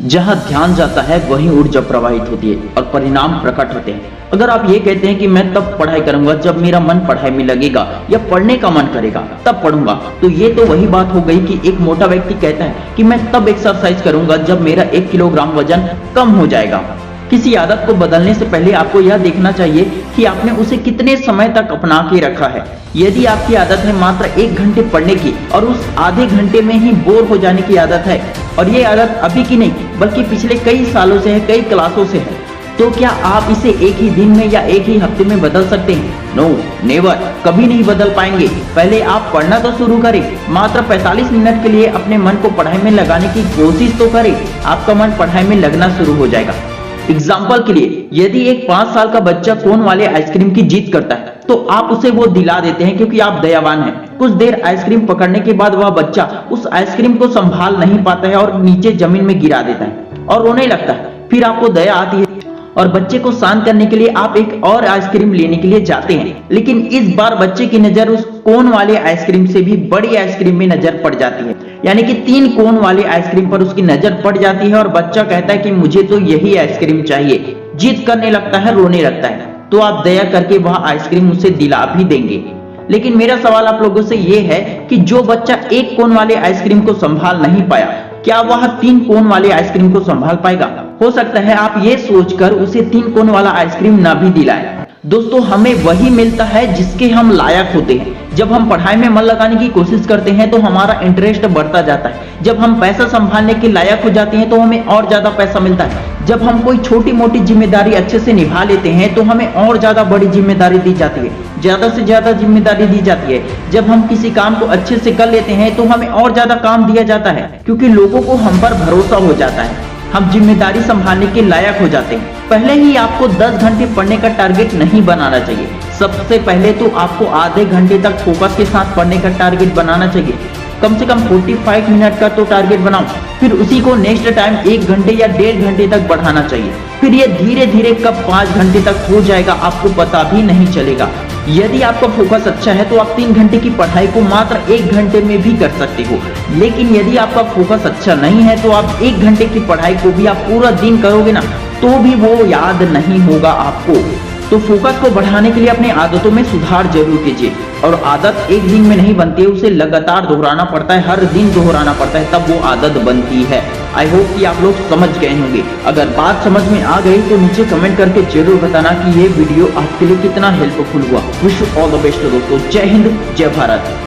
जहाँ ध्यान जाता है वहीं ऊर्जा प्रवाहित होती है और परिणाम प्रकट होते हैं। अगर आप ये कहते हैं कि मैं तब पढ़ाई करूंगा जब मेरा मन पढ़ाई में लगेगा या पढ़ने का मन करेगा तब पढ़ूंगा, तो ये तो वही बात हो गई कि एक मोटा व्यक्ति कहता है कि मैं तब एक्सरसाइज करूंगा जब मेरा 1 किलोग्राम वजन कम हो जाएगा। किसी आदत को बदलने से पहले आपको यह देखना चाहिए कि आपने उसे कितने समय तक अपना के रखा है। यदि आपकी आदत है मात्र 1 घंटे पढ़ने की और उस आधे घंटे में ही बोर हो जाने की आदत है, और ये आदत अभी की नहीं बल्कि पिछले कई सालों से है, कई क्लासों से है, तो क्या आप इसे एक ही दिन में या एक ही हफ्ते में बदल सकते हैं? नो, नेवर, कभी नहीं बदल पाएंगे। पहले आप पढ़ना तो शुरू करें। मात्र 45 मिनट के लिए अपने मन को पढ़ाई में लगाने की कोशिश तो करें। आपका मन पढ़ाई में लगना शुरू हो जाएगा। एग्जाम्पल के लिए, यदि एक 5 साल का बच्चा कोन वाले आइसक्रीम की जिद करता है तो आप उसे वो दिला देते हैं क्योंकि आप दयावान हैं। कुछ देर आइसक्रीम पकड़ने के बाद वह बच्चा उस आइसक्रीम को संभाल नहीं पाता है और नीचे जमीन में गिरा देता है और रोने लगता है। फिर आपको दया आती है और बच्चे को शांत करने के लिए आप एक और आइसक्रीम लेने के लिए जाते हैं, लेकिन इस बार बच्चे की नजर उस कोन वाले आइसक्रीम से भी बड़ी आइसक्रीम में नजर पड़ जाती है, यानी कि 3 कोन वाले आइसक्रीम पर उसकी नजर पड़ जाती है और बच्चा कहता है कि मुझे तो यही आइसक्रीम चाहिए। जिद करने लगता है, रोने लगता है, तो आप दया करके वह आइसक्रीम उसे दिला भी देंगे। लेकिन मेरा सवाल आप लोगों से यह है कि जो बच्चा 1 कोन वाले आइसक्रीम को संभाल नहीं पाया, क्या वह 3 कोन वाले आइसक्रीम को संभाल पाएगा? हो सकता है आप ये सोचकर उसे 3 कोन वाला आइसक्रीम ना भी दिलाएं। दोस्तों, हमें वही मिलता है जिसके हम लायक होते हैं। जब हम पढ़ाई में मन लगाने की कोशिश करते हैं तो हमारा इंटरेस्ट बढ़ता जाता है। जब हम पैसा संभालने के लायक हो जाते हैं तो हमें और ज्यादा पैसा मिलता है। जब हम कोई छोटी मोटी जिम्मेदारी अच्छे से निभा लेते हैं तो हमें और ज्यादा बड़ी जिम्मेदारी दी जाती है, ज्यादा से ज्यादा जिम्मेदारी दी जाती है। जब हम किसी काम को अच्छे से कर लेते हैं तो हमें और ज्यादा काम दिया जाता है, क्योंकि लोगों को हम पर भरोसा हो जाता है। हम जिम्मेदारी संभालने के लायक हो जाते हैं। पहले ही आपको 10 घंटे पढ़ने का टारगेट नहीं बनाना चाहिए। सबसे पहले तो आपको आधे घंटे तक फोकस के साथ पढ़ने का टारगेट बनाना चाहिए। कम से कम 45 मिनट का तो टारगेट बनाओ, फिर उसी को नेक्स्ट टाइम 1 घंटे या 1.5 घंटे तक बढ़ाना चाहिए। फिर ये धीरे धीरे कब 5 घंटे तक हो जाएगा आपको पता भी नहीं चलेगा। यदि आपका फोकस अच्छा है तो आप 3 घंटे की पढ़ाई को मात्र 1 घंटे में भी कर सकते हो। लेकिन यदि आपका फोकस अच्छा नहीं है तो आप 1 घंटे की पढ़ाई को भी आप पूरा दिन करोगे ना, तो भी वो याद नहीं होगा आपको। तो फोकस को बढ़ाने के लिए अपनी आदतों में सुधार जरूर कीजिए। और आदत एक दिन में नहीं बनती है, उसे लगातार दोहराना पड़ता है, हर दिन दोहराना पड़ता है, तब वो आदत बनती है। आई होप कि आप लोग समझ गए होंगे। अगर बात समझ में आ गई तो नीचे कमेंट करके जरूर बताना कि ये वीडियो आपके लिए कितना हेल्पफुल हुआ। Wish you all the best दोस्तों। जय हिंद, जय भारत।